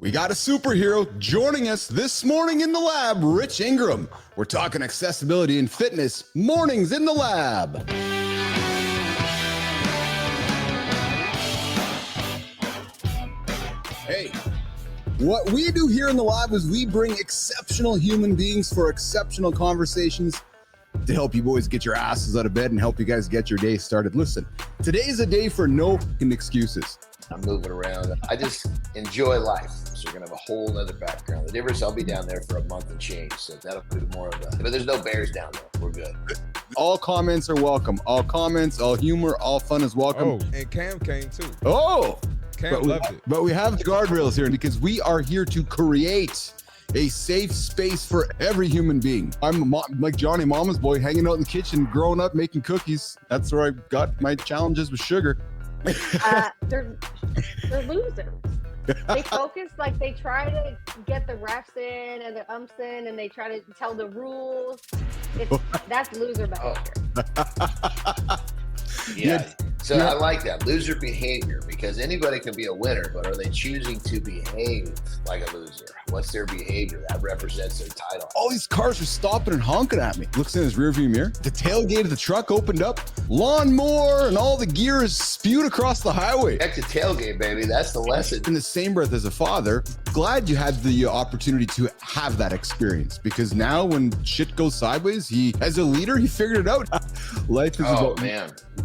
We got a superhero joining us this morning in the lab, Rich Ingram. We're talking accessibility and fitness, mornings in the lab. Hey, what we do here in the lab is we bring exceptional human beings for exceptional conversations to help you boys get your asses out of bed and help you guys get your day started. Listen, today's a day for no excuses. I'm moving around. I just enjoy life. So we're going to have a whole other background. The difference, I'll be down there for a month and change. So that'll be more of a, but there's no bears down there. We're good. All comments are welcome. All comments, all humor, all fun is welcome. Oh, and Cam came too. Oh, Cam loved it. But we have the guardrails here because we are here to create a safe space for every human being. I'm like Johnny Mama's boy, hanging out in the kitchen, growing up, making cookies. That's where I got my challenges with sugar. They're losers. They focus, like they try to get the refs in and the umps in, and they try to tell the rules. That's loser behavior. Yeah. So I like that loser behavior, because anybody can be a winner, but are they choosing to behave like a loser? What's their behavior? That represents their title. All these cars are stopping and honking at me. Looks in his rearview mirror. The tailgate of the truck opened up. Lawnmower and all the gear is spewed across the highway. Back to tailgate, baby. That's the lesson. In the same breath, as a father, glad you had the opportunity to have that experience, because now when shit goes sideways, as a leader, he figured it out. Life is about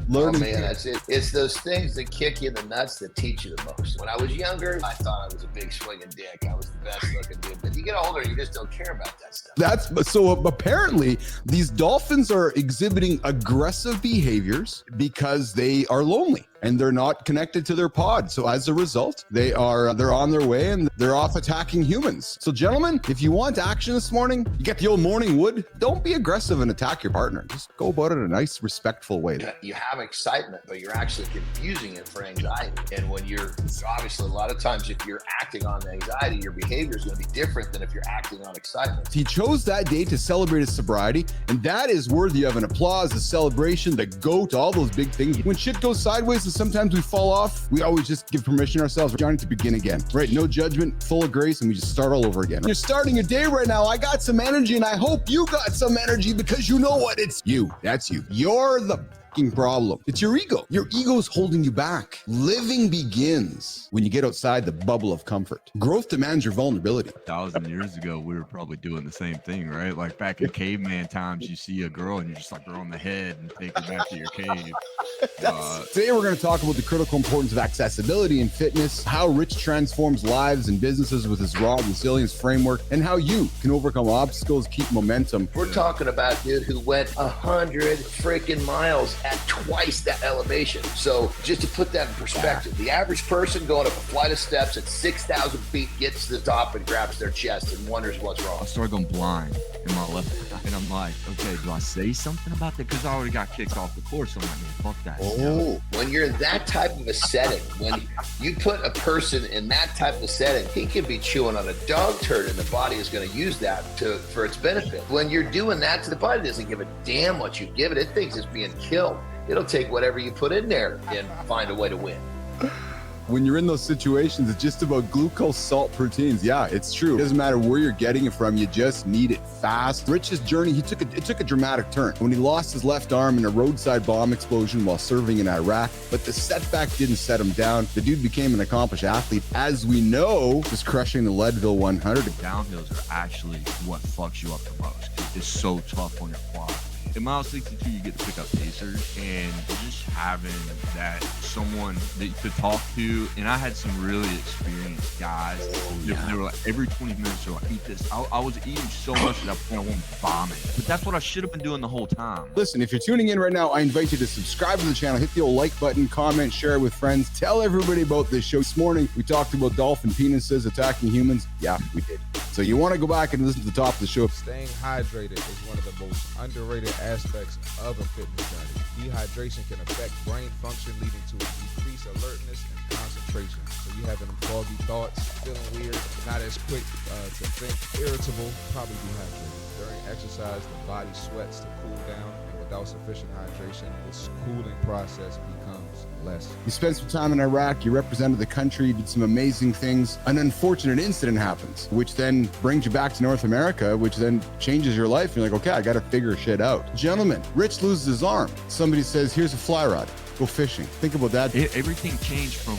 learning. Oh man, that's it. It's those things that kick you in the nuts that teach you the most. When I was younger, I thought I was a big swinging dick. I was the best looking dude. But you get older, you just don't care about that stuff. So apparently these dolphins are exhibiting aggressive behaviors because they are lonely and they're not connected to their pod. So as a result, they're on their way and they're off attacking humans. So gentlemen, if you want action this morning, you get the old morning wood. Don't be aggressive and attack your partner. Just go about it in a nice, respectful way. You have excitement, but you're actually confusing it for anxiety. And when you're obviously, a lot of times, if you're acting on anxiety, your behavior is going to be different than if you're acting on excitement. He chose that day to celebrate his sobriety, and that is worthy of an applause, a celebration, the GOAT, all those big things. When shit goes sideways and sometimes we fall off, we always just give permission ourselves, Johnny, to begin again. Right? No judgment, full of grace, and we just start all over again. You're starting your day right now. I got some energy, and I hope you got some energy, because you know what? It's you. That's you. You're the problem. It's your ego. Your ego's holding you back. Living begins when you get outside the bubble of comfort. Growth demands your vulnerability. 1,000 years ago, we were probably doing the same thing, right? Like back in caveman times, you see a girl and you just like her on the head and take her back to your cave. Today, we're going to talk about the critical importance of accessibility and fitness, how Rich transforms lives and businesses with his raw resilience framework, and how you can overcome obstacles, keep momentum. We're talking about a dude who went 100 freaking miles at twice that elevation. So just to put that in perspective, the average person going up a flight of steps at 6,000 feet gets to the top and grabs their chest and wonders what's wrong. I started going blind in my left eye, and I'm like, okay, do I say something about that? Because I already got kicked off the course. I'm like, man, fuck that. Oh, when you're in that type of a setting, when you put a person in that type of setting, he could be chewing on a dog turd and the body is going to use that for its benefit. When you're doing that to the body, doesn't give a damn what you give it. It thinks it's being killed. It'll take whatever you put in there and find a way to win. When you're in those situations, it's just about glucose, salt, proteins. Yeah, it's true. It doesn't matter where you're getting it from. You just need it fast. Rich's journey, it took a dramatic turn when he lost his left arm in a roadside bomb explosion while serving in Iraq. But the setback didn't set him down. The dude became an accomplished athlete. As we know, just crushing the Leadville 100. Downhills are actually what fucks you up the most. It's so tough on your quad. In mile 62, you get to pick up pacers, and just having that someone that you could talk to. And I had some really experienced guys. They were like, every 20 minutes, they're like, eat this. I was eating so much that I wanted to vomit. But that's what I should have been doing the whole time. Listen, if you're tuning in right now, I invite you to subscribe to the channel, hit the old like button, comment, share it with friends. Tell everybody about this show. This morning, we talked about dolphin penises attacking humans. Yeah, we did. So you want to go back and listen to the top of the show. Staying hydrated is one of the most underrated aspects of a fitness journey. Dehydration can affect brain function, leading to decreased alertness and concentration. So you having them foggy thoughts, feeling weird, not as quick to think, irritable, probably dehydrated. During exercise, the body sweats to cool down, and without sufficient hydration, this cooling process becomes lose less. You spent some time in Iraq, you represented the country, you did some amazing things. An unfortunate incident happens, which then brings you back to North America, which then changes your life. You're like, okay, I got to figure shit out. Gentlemen, Rich loses his arm. Somebody says, here's a fly rod, go fishing. Think about that. Everything changed from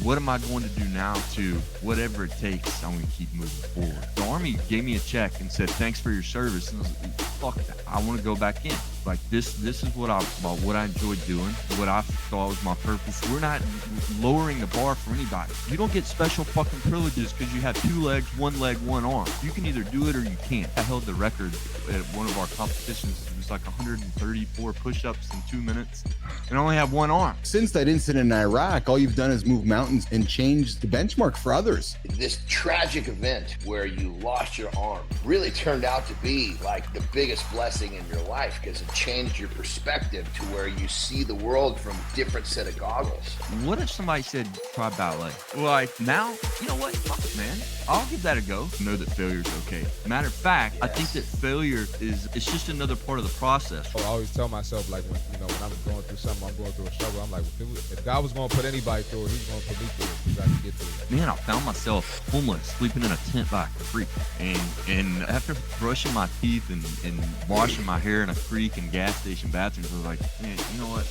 what am I going to do now to whatever it takes, I'm going to keep moving forward. The Army gave me a check and said, thanks for your service. And I was like, fuck that. I want to go back in. Like this is what I enjoyed doing, what I thought was my purpose. We're not lowering the bar for anybody. You don't get special fucking privileges because you have 2 legs, 1 leg, 1 arm. You can either do it or you can't. I held the record at one of our competitions. It was like 134 push-ups in 2 minutes, and I only have 1 arm. Since that incident in Iraq, all you've done is move mountains and change the benchmark for others. This tragic event where you lost your arm really turned out to be like the biggest blessing in your life because it changed your perspective to where you see the world from a different set of goggles. What if somebody said, try ballet? Well, like, now, you know what? Fuck it, man. I'll give that a go. Know that failure is okay. Matter of fact, yes. I think that failure it's just another part of the process. I always tell myself, like, when I'm going through something, I'm going through a struggle, I'm like, if God was going to put anybody through it, he's going to put me through it because I can get through it. Man, I found myself homeless, sleeping in a tent by a creek. And after brushing my teeth and washing my hair in a creek and gas station bathrooms, I was like, man, you know what?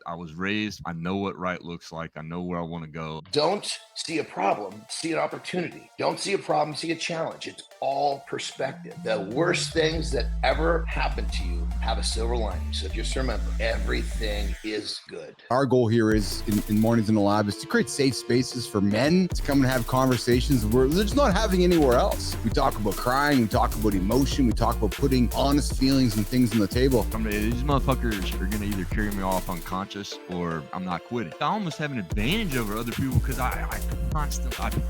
I was raised. I know what right looks like. I know where I want to go. Don't see a problem, see an opportunity. Don't see a problem, see a challenge. It's all perspective. The worst things that ever happened to you have a silver lining. So just remember, everything is good. Our goal here is in Mornings in the Lab is to create safe spaces for men to come and have conversations where they're just not having anywhere else. We talk about crying, we talk about emotion, we talk about putting honest feelings and things on the table. These motherfuckers are going to either carry me off unconscious or I'm not quitting. I almost have an advantage over other people because I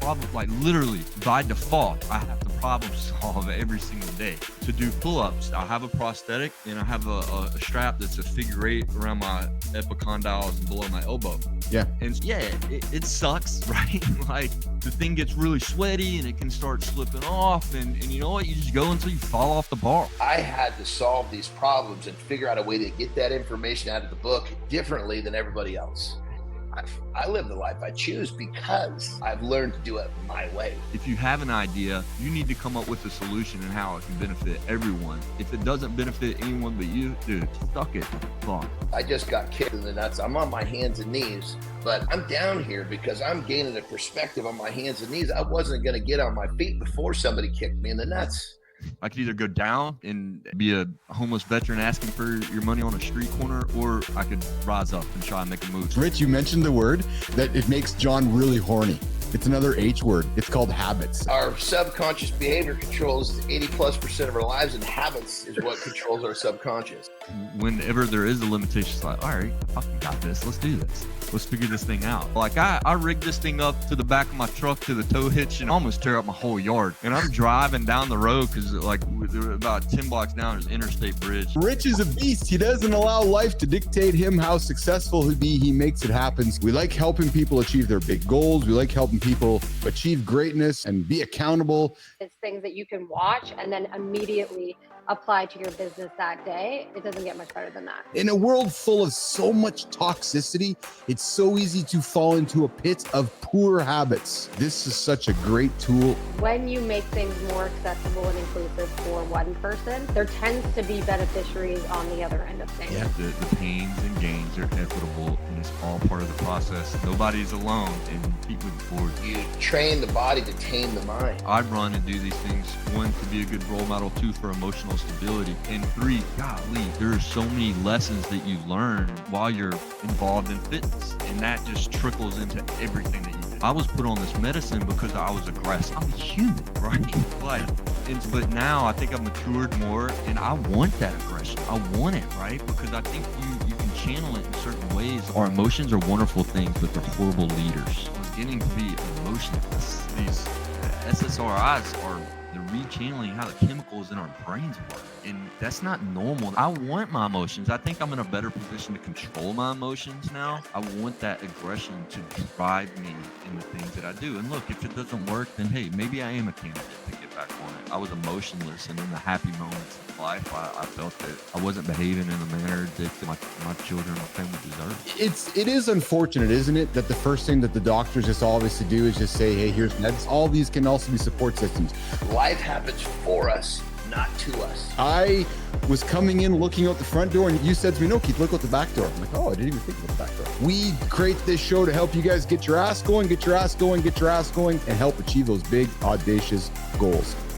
probably, like, literally by default, I have to problem solve every single day. To do pull-ups, I have a prosthetic and I have a strap that's a figure 8 around my epicondyles and below my elbow. Yeah. And yeah, it sucks, right? Like, the thing gets really sweaty and it can start slipping off, and you know what? You just go until you fall off the bar. I had to solve these problems and figure out a way to get that information out of the book differently than everybody else. I live the life I choose because I've learned to do it my way. If you have an idea, you need to come up with a solution and how it can benefit everyone. If it doesn't benefit anyone but you, dude, suck it. Fuck. I just got kicked in the nuts. I'm on my hands and knees, but I'm down here because I'm gaining a perspective on my hands and knees. I wasn't going to get on my feet before somebody kicked me in the nuts. I could either go down and be a homeless veteran asking for your money on a street corner, or I could rise up and try and make a move. Rich, you mentioned the word that it makes John really horny. It's another H word. It's called habits. Our subconscious behavior controls 80+% of our lives, and habits is what controls our subconscious. Whenever there is a limitation, it's like, all right, I fucking got this. Let's do this. Let's figure this thing out. Like, I rigged this thing up to the back of my truck to the tow hitch and almost tear up my whole yard. And I'm driving down the road because, like, about 10 blocks down is Interstate Bridge. Rich is a beast. He doesn't allow life to dictate him how successful he'll be. He makes it happen. We like helping people achieve their big goals. We like helping people achieve greatness and be accountable. It's things that you can watch and then immediately apply to your business that day. It doesn't get much better than that. In a world full of so much toxicity, it's so easy to fall into a pit of poor habits. This is such a great tool. When you make things more accessible and inclusive for one person, there tends to be beneficiaries on the other end of things. Yeah, the pains and gains are equitable, and it's all part of the process. Nobody's alone, and keep moving forward. You train the body to tame the mind. I run and do these things, 1, to be a good role model, 2, for emotional stability, and 3, golly, there are so many lessons that you learn while you're involved in fitness, and that just trickles into everything that you do. I was put on this medicine because I was aggressive. I'm a human, right? But now I think I've matured more, and I want that aggression. I want it, right? Because I think you can channel it in certain ways. Our emotions are wonderful things, but they're horrible leaders. I was getting to be emotionless. These SSRIs are rechanneling how the chemicals in our brains work, and that's not normal. I want my emotions. I think I'm in a better position to control my emotions now. I want that aggression to drive me in the things that I do. And look, if it doesn't work, then hey, maybe I am a candidate to get back back on it. I was emotionless, and in the happy moments of life, I felt that I wasn't behaving in the manner that my children, my family deserved. It is unfortunate, isn't it, that the first thing that the doctors just obviously do is just say, hey, here's meds. All these can also be support systems. Life happens for us, not to us. I was coming in, looking out the front door, and you said to me, no, Keith, look out the back door. I'm like, oh, I didn't even think about the back door. We create this show to help you guys get your ass going, and help achieve those big, audacious goals.